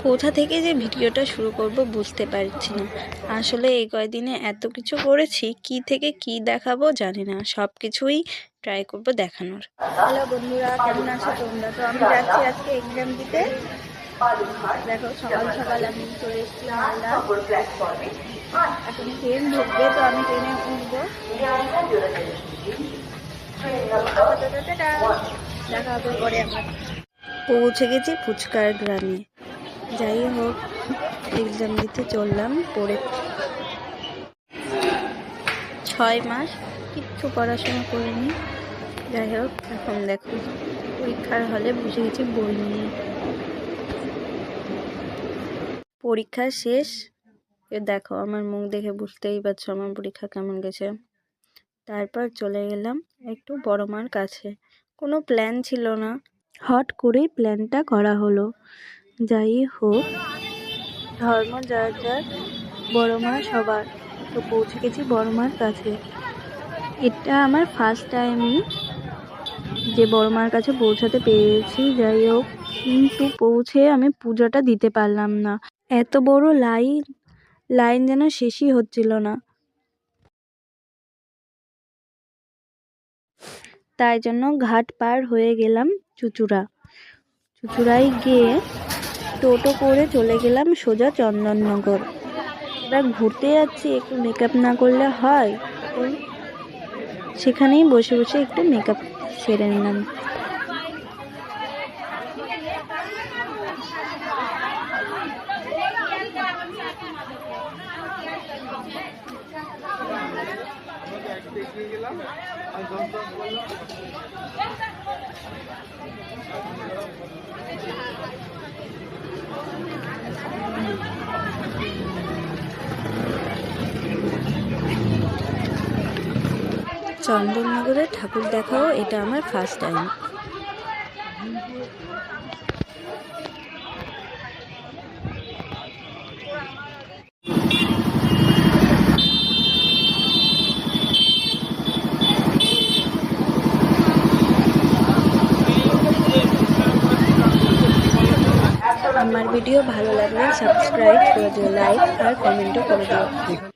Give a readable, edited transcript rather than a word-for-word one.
কোথা থেকে যে ভিডিওটা শুরু করব বুঝতে পারছি না। আসলে এই কয়দিনে এত কিছু করেছি, কি থেকে কি দেখাবো জানি না। সব কিছুই ট্রাই করব দেখানোর। হ্যালো বন্ধুরা, কেমন আছো তোমরা? তো আমি যাচ্ছি আজকে এক্সাম দিতে। দেখো সকাল সকাল আমি চলে এসেছি মালদা। এখন ট্রেন ঢুকবে, তো আমি ট্রেনে উঠবো। দেখা হবে পরে। আমার পৌঁছে গেছি ফুচকার গ্রামে। যাই হোক, এক্সাম দিতে চললাম। পড়ে 6 মাস কিচ্ছু পড়াশোনা করিনি। যাই হোক, এখন দেখো পরীক্ষার হলে বসে গেছি বই নিয়ে। পরীক্ষা শেষ। দেখো আমার মুখ দেখে বুঝতেই পারছো আমার পরীক্ষা কেমন গেছে। তারপর চলে গেলাম একটু বড় মার কাছে। কোনো প্ল্যান ছিল না, হট করেই প্ল্যানটা করা হলো। যাই হোক, ধর্ম যার যার, বড় মা সবার। তো পৌঁছে গেছি বড় মার কাছে। এটা আমার ফার্স্ট টাইমই যে বড় মার কাছে পৌঁছাতে পেরেছি। যাই হোক, কিন্তু পৌঁছে আমি পূজাটা দিতে পারলাম না। এত বড় লাইন যেন শেষই হচ্ছিল না। তাই জন্য ঘাট পার হয়ে গেলাম চুচুড়ায় গিয়ে টোটো করে চলে গেলাম সোজা চন্দননগর। এবার ঘুরতে যাচ্ছি, একটু মেকআপ না করলে হয়? সেখানেই বসে বসে একটু মেকআপ সেরে নিলাম। চন্দননগরের ঠাকুর দেখাও এটা আমার ফার্স্ট টাইম। আমার ভিডিও ভালো লাগলে সাবস্ক্রাইব করে দিও, লাইক আর কমেন্টও করে দিও।